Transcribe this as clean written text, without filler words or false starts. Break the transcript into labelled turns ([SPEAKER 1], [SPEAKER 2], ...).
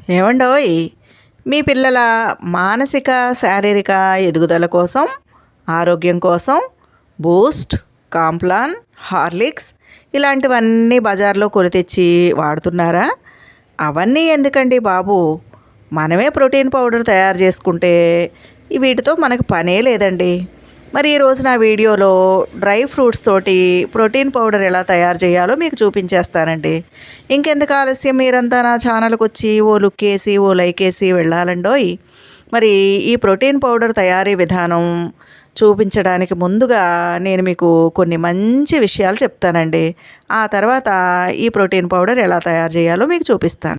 [SPEAKER 1] ఏవండోయ్, మీ పిల్లల మానసిక శారీరక ఎదుగుదల కోసం, ఆరోగ్యం కోసం బూస్ట్, కాంప్లాన్, హార్లిక్స్ ఇలాంటివన్నీ బజార్లో కొని తెచ్చి వాడుతున్నారా? అవన్నీ ఎందుకండి బాబు, మనమే ప్రోటీన్ పౌడర్ తయారు చేసుకుంటే వీటితో మనకు పనే లేదండి. మరి ఈరోజు నా వీడియోలో డ్రై ఫ్రూట్స్ తోటి ప్రోటీన్ పౌడర్ ఎలా తయారు చేయాలో మీకు చూపించేస్తానండి. ఇంకెందుకు ఆలస్యం, మీరంతా నా ఛానల్కి వచ్చి ఓ లుక్ వేసి ఓ లైక్ వేసి వెళ్ళాలండోయ్. మరి ఈ ప్రోటీన్ పౌడర్ తయారీ విధానం చూపించడానికి ముందుగా నేను మీకు కొన్ని మంచి విషయాలు చెప్తానండి. ఆ తర్వాత ఈ ప్రోటీన్ పౌడర్ ఎలా తయారు చేయాలో మీకు చూపిస్తాను.